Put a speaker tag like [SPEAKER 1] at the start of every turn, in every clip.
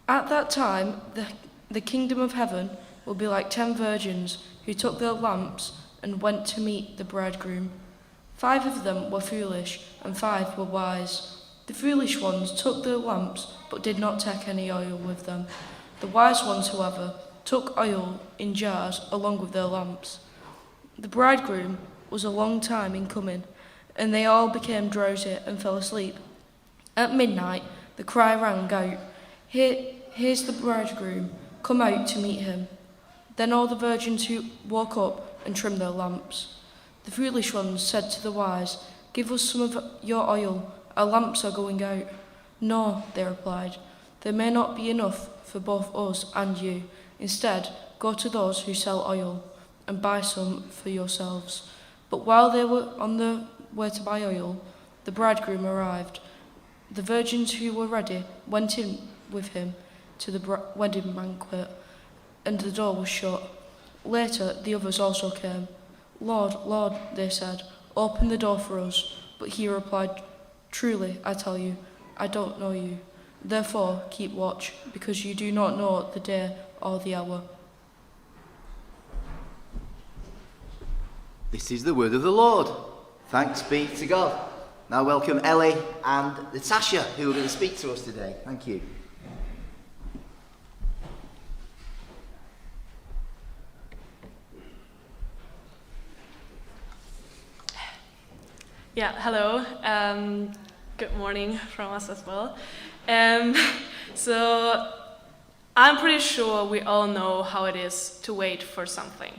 [SPEAKER 1] At that time, the kingdom of heaven will be like 10 virgins who took their lamps and went to meet the bridegroom. 5 of them were foolish, and 5 were wise. The foolish ones took their lamps, but did not take any oil with them. The wise ones, however, took oil in jars along with their lamps. The bridegroom was a long time in coming, and they all became drowsy and fell asleep. At midnight, the cry rang out, Here's the bridegroom, come out to meet him. Then all the virgins who woke up and trimmed their lamps. The foolish ones said to the wise, Give us some of your oil, our lamps are going out. No, they replied, there may not be enough for both us and you. Instead, go to those who sell oil and buy some for yourselves. But while they were on the way to buy oil, the bridegroom arrived. The virgins who were ready went in with him to the wedding banquet, and the door was shut. Later, the others also came. Lord, Lord, they said, open the door for us. But he replied, Truly, I tell you, I don't know you. Therefore, keep watch, because you do not know the day or the hour.
[SPEAKER 2] This is the word of the Lord. Thanks be to God. Now welcome Elli and Natasha, who are going to speak to us today. Thank you.
[SPEAKER 3] Yeah, hello. Good morning from us as well. So I'm pretty sure we all know how it is to wait for something.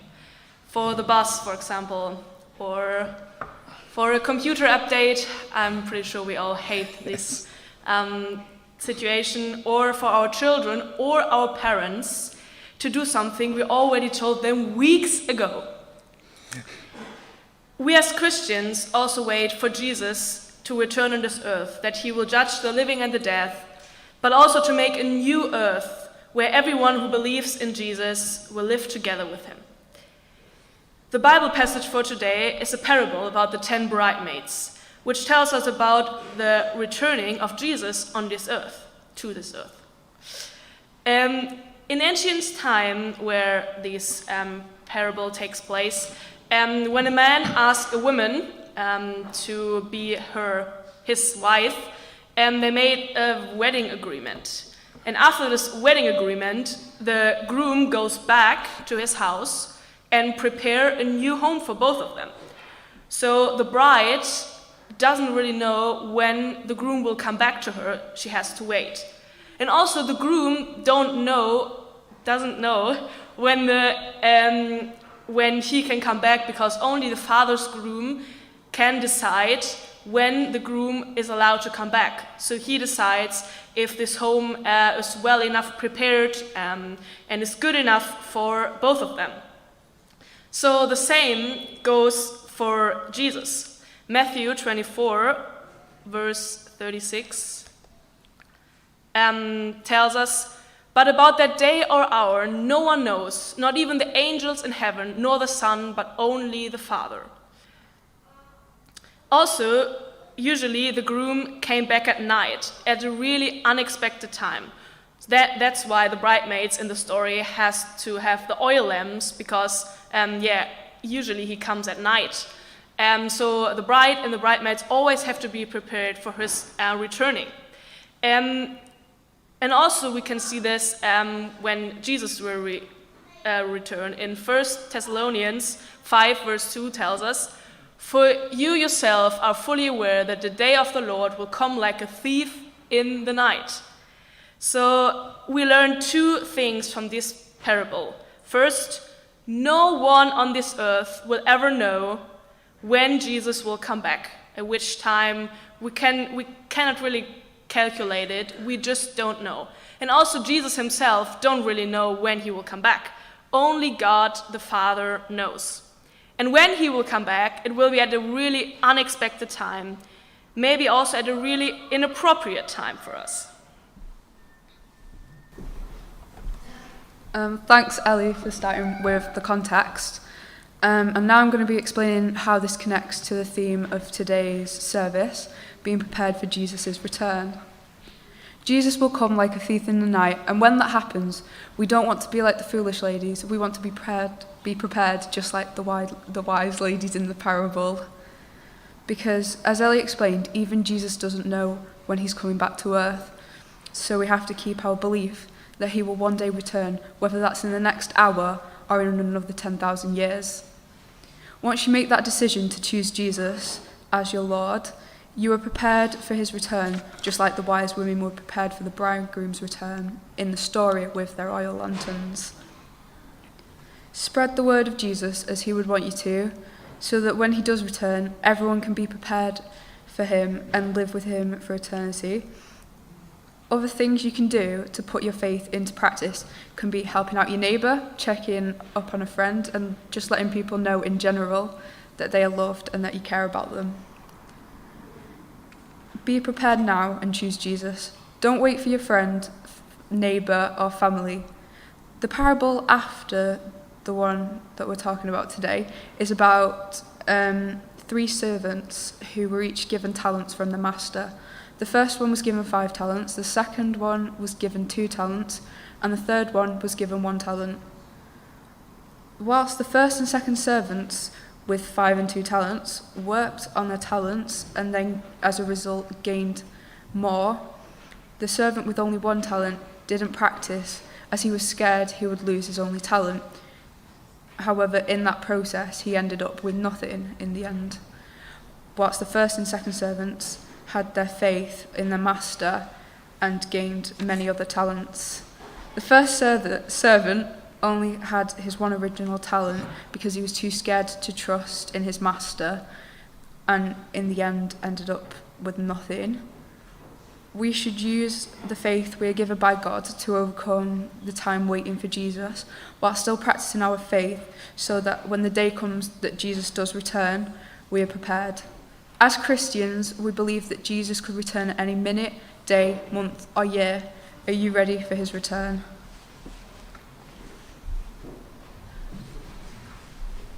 [SPEAKER 3] For the bus, for example, or for a computer update. I'm pretty sure we all hate this situation. Or for our children or our parents to do something we already told them weeks ago. We as Christians also wait for Jesus to return on this earth, that he will judge the living and the dead, but also to make a new earth where everyone who believes in Jesus will live together with him. The Bible passage for today is a parable about the 10 bridesmaids, which tells us about the returning of Jesus on this earth, to this earth. In ancient time where this parable takes place, when a man asked a woman to be his wife, they made a wedding agreement. And after this wedding agreement, the groom goes back to his house and prepare a new home for both of them. So the bride doesn't really know when the groom will come back to her. She has to wait. And also the groom doesn't know when he can come back, because only the father's groom can decide when the groom is allowed to come back. So he decides if this home is well enough prepared and is good enough for both of them. So the same goes for Jesus. Matthew 24, verse 36, tells us, But about that day or hour no one knows, not even the angels in heaven, nor the Son, but only the Father. Also, usually the groom came back at night, at a really unexpected time. That's why the bridesmaids in the story has to have the oil lamps, because usually he comes at night. So the bride and the bridesmaids always have to be prepared for his returning. And also we can see this when Jesus will return. In 1 Thessalonians 5 verse 2 tells us, For you yourself are fully aware that the day of the Lord will come like a thief in the night. So we learn 2 things from this parable. First, no one on this earth will ever know when Jesus will come back, at which time we cannot really calculate it, we just don't know. And also Jesus himself don't really know when he will come back. Only God the Father knows. And when he will come back, it will be at a really unexpected time, maybe also at a really inappropriate time for us.
[SPEAKER 4] Thanks, Elli, for starting with the context. And now I'm going to be explaining how this connects to the theme of today's service, being prepared for Jesus' return. Jesus will come like a thief in the night, and when that happens, we don't want to be like the foolish ladies. We want to be prepared just like the wise ladies in the parable. Because, as Ellie explained, even Jesus doesn't know when he's coming back to earth. So we have to keep our belief that he will one day return, whether that's in the next hour or in another 10,000 years. Once you make that decision to choose Jesus as your Lord, you are prepared for his return, just like the wise women were prepared for the bridegroom's return in the story with their oil lanterns. Spread the word of Jesus as he would want you to, so that when he does return, everyone can be prepared for him and live with him for eternity. Other things you can do to put your faith into practice can be helping out your neighbour, checking up on a friend, and just letting people know in general that they are loved and that you care about them. Be prepared now and choose Jesus. Don't wait for your friend, neighbour, or family. The parable after the one that we're talking about today is about 3 servants who were each given talents from the master. The first one was given 5 talents, the second one was given 2 talents, and the third one was given 1 talent. Whilst the first and second servants with 5 and 2 talents worked on their talents and then as a result gained more, the servant with only 1 talent didn't practice as he was scared he would lose his only talent. However, in that process, he ended up with nothing in the end. Whilst the first and second servants had their faith in their master and gained many other talents. The first servant only had his 1 original talent because he was too scared to trust in his master, and in the end ended up with nothing. We should use the faith we are given by God to overcome the time waiting for Jesus, while still practicing our faith, so that when the day comes that Jesus does return, we are prepared. As Christians, we believe that Jesus could return at any minute, day, month, or year. Are you ready for his return?